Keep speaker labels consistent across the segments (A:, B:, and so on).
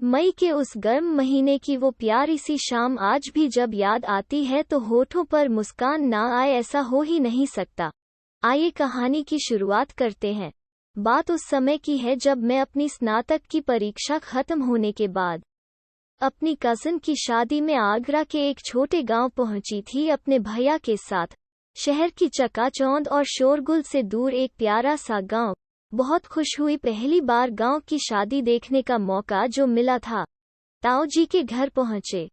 A: मई के उस गर्म महीने की वो प्यारी सी शाम आज भी जब याद आती है तो होठों पर मुस्कान ना आए ऐसा हो ही नहीं सकता। आइए कहानी की शुरुआत करते हैं। बात उस समय की है जब मैं अपनी स्नातक की परीक्षा खत्म होने के बाद अपनी कजिन की शादी में आगरा के एक छोटे गांव पहुंची थी अपने भैया के साथ। शहर की चकाचौंध और शोरगुल से दूर एक प्यारा सा गांव। बहुत खुश हुई पहली बार गांव की शादी देखने का मौका जो मिला था। ताऊ जी के घर पहुंचे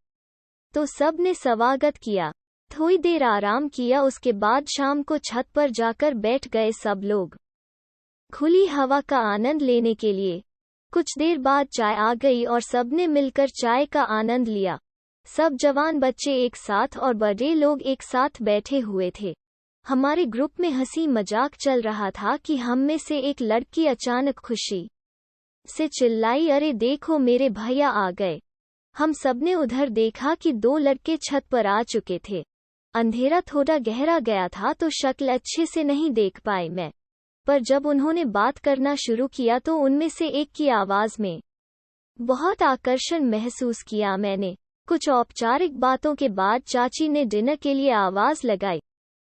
A: तो सब ने स्वागत किया। थोड़ी देर आराम किया, उसके बाद शाम को छत पर जाकर बैठ गए सब लोग खुली हवा का आनंद लेने के लिए। कुछ देर बाद चाय आ गई और सबने मिलकर चाय का आनंद लिया। सब जवान बच्चे एक साथ और बड़े लोग एक साथ बैठे हुए थे। हमारे ग्रुप में हंसी मजाक चल रहा था कि हम में से एक लड़की अचानक खुशी से चिल्लाई, अरे देखो मेरे भैया आ गए। हम सबने उधर देखा कि दो लड़के छत पर आ चुके थे। अंधेरा थोड़ा गहरा गया था तो शक्ल अच्छे से नहीं देख पाए मैं, पर जब उन्होंने बात करना शुरू किया तो उनमें से एक की आवाज में बहुत आकर्षण महसूस किया मैंने। कुछ औपचारिक बातों के बाद चाची ने डिनर के लिए आवाज लगाई।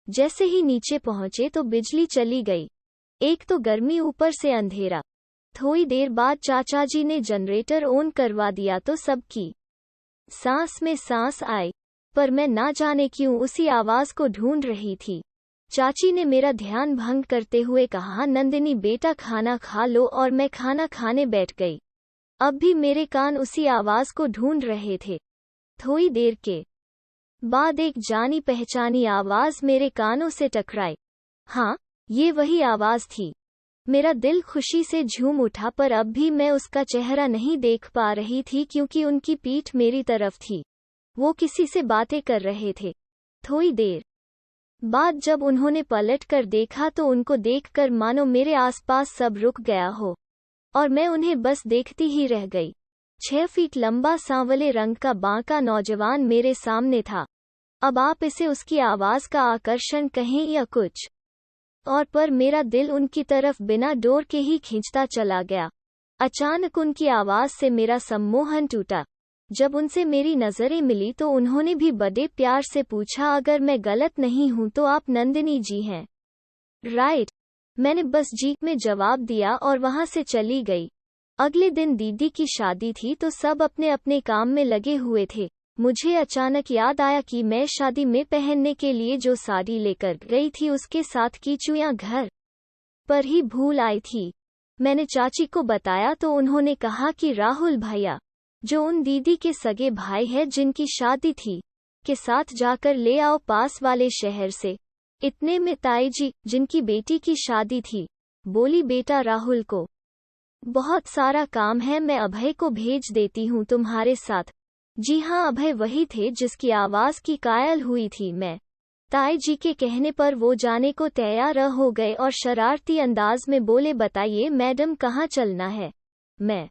A: जैसे ही नीचे पहुंचे तो बिजली चली गई। एक तो गर्मी ऊपर से अंधेरा। थोड़ी देर बाद चाचा जी ने जनरेटर ऑन करवा दिया तो सबकी सांस में सांस आई, पर मैं ना जाने क्यों उसी आवाज को ढूंढ रही थी। चाची ने मेरा ध्यान भंग करते हुए कहा, नंदिनी बेटा खाना खा लो, और मैं खाना खाने बैठ गई। अब भी मेरे कान उसी आवाज को ढूंढ रहे थे। थोड़ी देर के बाद एक जानी पहचानी आवाज मेरे कानों से टकराई। हाँ, ये वही आवाज थी। मेरा दिल खुशी से झूम उठा, पर अब भी मैं उसका चेहरा नहीं देख पा रही थी क्योंकि उनकी पीठ मेरी तरफ थी। वो किसी से बातें कर रहे थे। थोड़ी देर बाद जब उन्होंने पलट कर देखा तो उनको देखकर मानो मेरे आसपास सब रुक गया हो और मैं उन्हें बस देखती ही रह गई। 6 फीट लंबा सांवले रंग का बांका नौजवान मेरे सामने था। अब आप इसे उसकी आवाज का आकर्षण कहें या कुछ और, पर मेरा दिल उनकी तरफ बिना डोर के ही खींचता चला गया। अचानक उनकी आवाज से मेरा सम्मोहन टूटा। जब उनसे मेरी नजरें मिली तो उन्होंने भी बड़े प्यार से पूछा, अगर मैं गलत नहीं हूं तो आप नंदिनी जी हैं, राइट? मैंने बस जी में जवाब दिया और वहां से चली गई। अगले दिन दीदी की शादी थी तो सब अपने अपने काम में लगे हुए थे। मुझे अचानक याद आया कि मैं शादी में पहनने के लिए जो साड़ी लेकर गई थी उसके साथ की चुइयां घर पर ही भूल आई थी। मैंने चाची को बताया तो उन्होंने कहा कि राहुल भैया, जो उन दीदी के सगे भाई है जिनकी शादी थी, के साथ जाकर ले आओ पास वाले शहर से। इतने में ताई जी, जिनकी बेटी की शादी थी, बोली, बेटा राहुल को बहुत सारा काम है, मैं अभय को भेज देती हूँ तुम्हारे साथ। जी हाँ, अभय वही थे जिसकी आवाज की कायल हुई थी मैं। ताई जी के कहने पर वो जाने को तैयार हो गए और शरारती अंदाज में बोले, बताइए मैडम कहाँ चलना है? मैं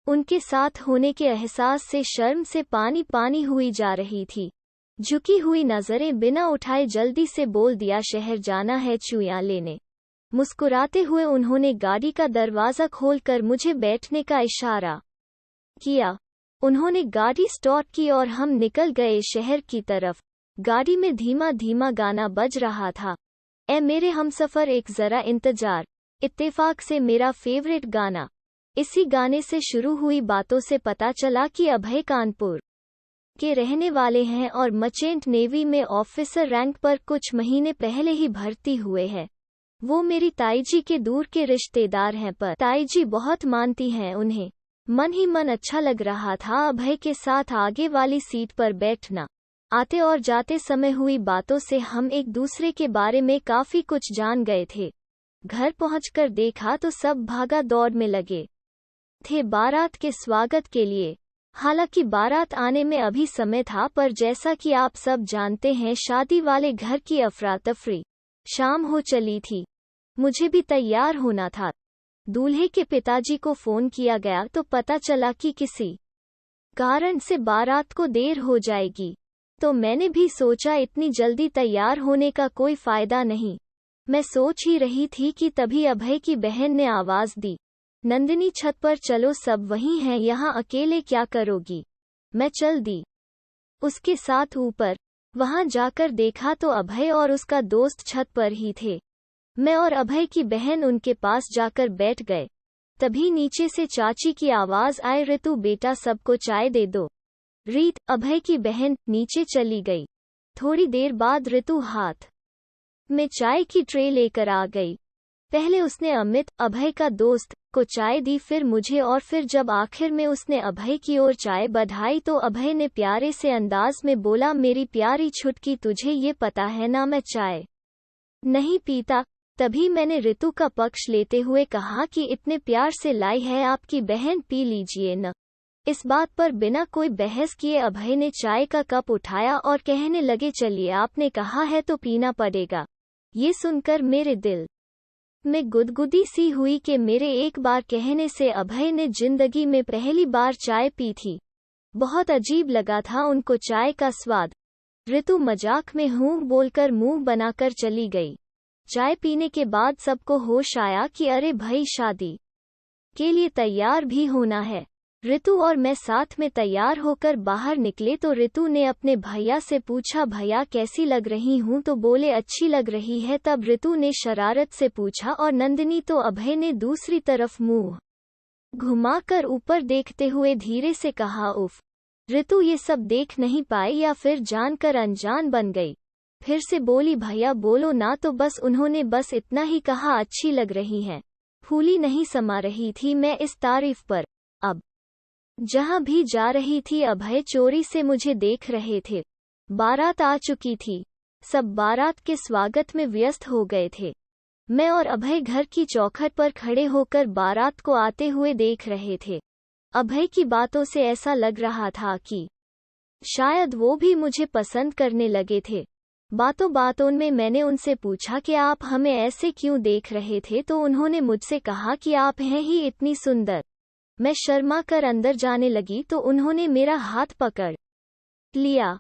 A: उनके साथ होने के एहसास से शर्म से पानी पानी हुई जा रही थी। झुकी हुई नजरें बिना उठाए जल्दी से बोल दिया, शहर जाना है चुइयां लेने। मुस्कुराते हुए उन्होंने गाड़ी का दरवाजा खोलकर मुझे बैठने का इशारा किया। उन्होंने गाड़ी स्टार्ट की और हम निकल गए शहर की तरफ। गाड़ी में धीमा धीमा गाना बज रहा था, ए मेरे हमसफर एक जरा इंतजार। इत्तेफाक से मेरा फेवरेट गाना। इसी गाने से शुरू हुई बातों से पता चला कि अभय कानपुर के रहने वाले हैं और मर्चेंट नेवी में ऑफिसर रैंक पर कुछ महीने पहले ही भर्ती हुए हैं। वो मेरी ताई जी के दूर के रिश्तेदार हैं, पर ताई जी बहुत मानती हैं उन्हें। मन ही मन अच्छा लग रहा था अभय के साथ आगे वाली सीट पर बैठना। आते और जाते समय हुई बातों से हम एक दूसरे के बारे में काफी कुछ जान गए थे। घर पहुंचकर देखा तो सब भागा दौड़ में लगे थे बारात के स्वागत के लिए। हालांकि बारात आने में अभी समय था, पर जैसा कि आप सब जानते हैं शादी वाले घर की अफरा तफरी शाम हो चली थी। मुझे भी तैयार होना था। दूल्हे के पिताजी को फोन किया गया तो पता चला कि किसी कारण से बारात को देर हो जाएगी, तो मैंने भी सोचा इतनी जल्दी तैयार होने का कोई फायदा नहीं। मैं सोच ही रही थी कि तभी अभय की बहन ने आवाज दी, नंदिनी छत पर चलो, सब वहीं हैं, यहाँ अकेले क्या करोगी। मैं चल दी उसके साथ ऊपर। वहां जाकर देखा तो अभय और उसका दोस्त छत पर ही थे। मैं और अभय की बहन उनके पास जाकर बैठ गए। तभी नीचे से चाची की आवाज आए, ऋतु बेटा सबको चाय दे दो। रीत, अभय की बहन, नीचे चली गई। थोड़ी देर बाद ऋतु हाथ में चाय की ट्रे लेकर आ गई। पहले उसने अमित, अभय का दोस्त, को चाय दी, फिर मुझे, और फिर जब आखिर में उसने अभय की ओर चाय बढ़ाई तो अभय ने प्यारे से अंदाज में बोला, मेरी प्यारी छुटकी, तुझे ये पता है ना मैं चाय नहीं पीता। तभी मैंने ऋतु का पक्ष लेते हुए कहा कि इतने प्यार से लाई है आपकी बहन, पी लीजिए न। इस बात पर बिना कोई बहस किए अभय ने चाय का कप उठाया और कहने लगे, चलिए आपने कहा है तो पीना पड़ेगा। ये सुनकर मेरे दिल में गुदगुदी सी हुई कि मेरे एक बार कहने से अभय ने जिंदगी में पहली बार चाय पी थी। बहुत अजीब लगा था उनको चाय का स्वाद। ऋतु मजाक में हूँ बोलकर मुंह बनाकर चली गई। चाय पीने के बाद सबको होश आया कि अरे भाई, शादी के लिए तैयार भी होना है। ऋतु और मैं साथ में तैयार होकर बाहर निकले तो ऋतु ने अपने भैया से पूछा, भैया कैसी लग रही हूँ, तो बोले अच्छी लग रही है। तब ऋतु ने शरारत से पूछा और नंदिनी, तो अभय ने दूसरी तरफ मुंह घुमाकर ऊपर देखते हुए धीरे से कहा, उफ। ऋतु ये सब देख नहीं पाई या फिर जानकर अनजान बन गई। फिर से बोली, भैया बोलो ना। तो बस उन्होंने बस इतना ही कहा, अच्छी लग रही हैं। फूली नहीं समा रही थी मैं इस तारीफ पर। अब जहां भी जा रही थी अभय चोरी से मुझे देख रहे थे। बारात आ चुकी थी। सब बारात के स्वागत में व्यस्त हो गए थे। मैं और अभय घर की चौखट पर खड़े होकर बारात को आते हुए देख रहे थे। अभय की बातों से ऐसा लग रहा था कि शायद वो भी मुझे पसंद करने लगे थे। बातों में मैंने उनसे पूछा कि आप हमें ऐसे क्यों देख रहे थे, तो उन्होंने मुझसे कहा कि आप हैं ही इतनी सुंदर। मैं शर्मा कर अंदर जाने लगी तो उन्होंने मेरा हाथ पकड़ लिया।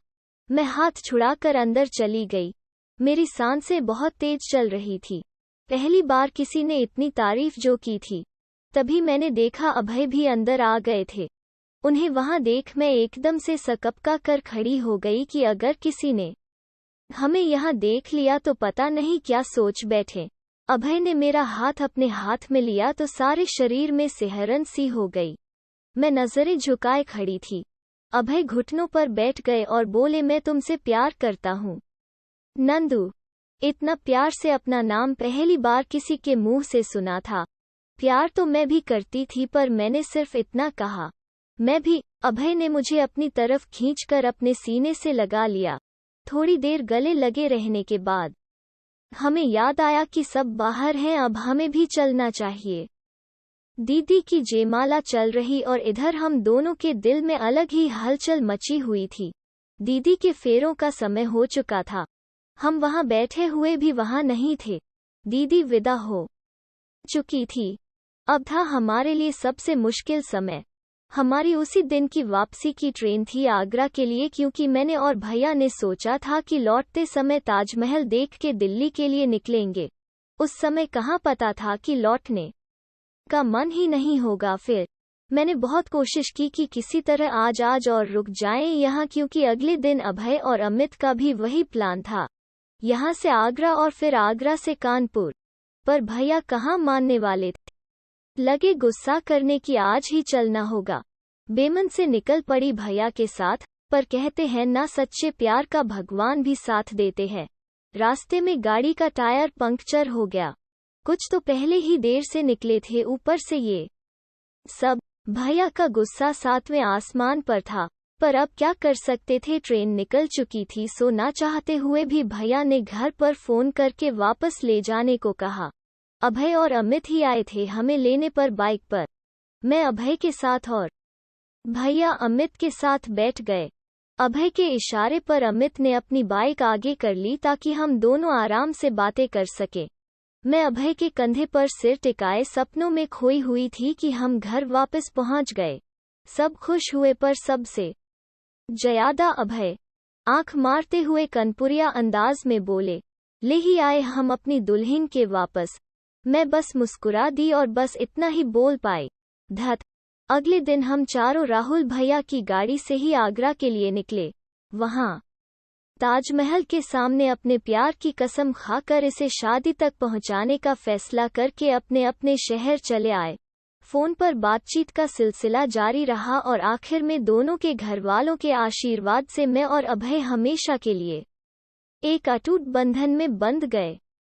A: मैं हाथ छुड़ाकर अंदर चली गई। मेरी सांसें बहुत तेज चल रही थी। पहली बार किसी ने इतनी तारीफ जो की थी। तभी मैंने देखा अभय भी अंदर आ गए थे। उन्हें वहां देख मैं एकदम से सकपका कर खड़ी हो गई कि अगर किसी ने हमें यहाँ देख लिया तो पता नहीं क्या सोच बैठे। अभय ने मेरा हाथ अपने हाथ में लिया तो सारे शरीर में सिहरन सी हो गई। मैं नजरें झुकाए खड़ी थी। अभय घुटनों पर बैठ गए और बोले, मैं तुमसे प्यार करता हूँ नंदू। इतना प्यार से अपना नाम पहली बार किसी के मुंह से सुना था। प्यार तो मैं भी करती थी पर मैंने सिर्फ इतना कहा, मैं भी। अभय ने मुझे अपनी तरफ खींचकर अपने सीने से लगा लिया। थोड़ी देर गले लगे रहने के बाद हमें याद आया कि सब बाहर हैं, अब हमें भी चलना चाहिए। दीदी की जयमाला चल रही और इधर हम दोनों के दिल में अलग ही हलचल मची हुई थी। दीदी के फेरों का समय हो चुका था। हम वहां बैठे हुए भी वहां नहीं थे। दीदी विदा हो चुकी थी। अब था हमारे लिए सबसे मुश्किल समय। हमारी उसी दिन की वापसी की ट्रेन थी आगरा के लिए, क्योंकि मैंने और भैया ने सोचा था कि लौटते समय ताजमहल देख के दिल्ली के लिए निकलेंगे। उस समय कहाँ पता था कि लौटने का मन ही नहीं होगा। फिर मैंने बहुत कोशिश की कि किसी तरह आज और रुक जाएं यहाँ, क्योंकि अगले दिन अभय और अमित का भी वही प्लान था, यहाँ से आगरा और फिर आगरा से कानपुर। पर भैया कहाँ मानने वाले थे। लगे गुस्सा करने की, आज ही चलना होगा। बेमन से निकल पड़ी भैया के साथ, पर कहते हैं ना, सच्चे प्यार का भगवान भी साथ देते हैं। रास्ते में गाड़ी का टायर पंक्चर हो गया। कुछ तो पहले ही देर से निकले थे, ऊपर से ये सब। भैया का गुस्सा 7वें आसमान पर था, पर अब क्या कर सकते थे। ट्रेन निकल चुकी थी, सो ना चाहते हुए भी भैया ने घर पर फोन करके वापस ले जाने को कहा। अभय और अमित ही आए थे हमें लेने पर बाइक पर। मैं अभय के साथ और भैया अमित के साथ बैठ गए। अभय के इशारे पर अमित ने अपनी बाइक आगे कर ली ताकि हम दोनों आराम से बातें कर सके। मैं अभय के कंधे पर सिर टिकाए सपनों में खोई हुई थी कि हम घर वापस पहुंच गए। सब खुश हुए पर सबसे ज्यादा अभय आंख मारते हुए कनपुरिया अंदाज में बोले, ले ही आए हम अपनी दुल्हन के वापस। मैं बस मुस्कुरा दी और बस इतना ही बोल पाई, धत। अगले दिन हम चारों राहुल भैया की गाड़ी से ही आगरा के लिए निकले। वहां ताजमहल के सामने अपने प्यार की कसम खाकर इसे शादी तक पहुंचाने का फैसला करके अपने अपने शहर चले आए। फोन पर बातचीत का सिलसिला जारी रहा और आखिर में दोनों के घरवालों के आशीर्वाद से मैं और अभय हमेशा के लिए एक अटूट बंधन में बंध गए।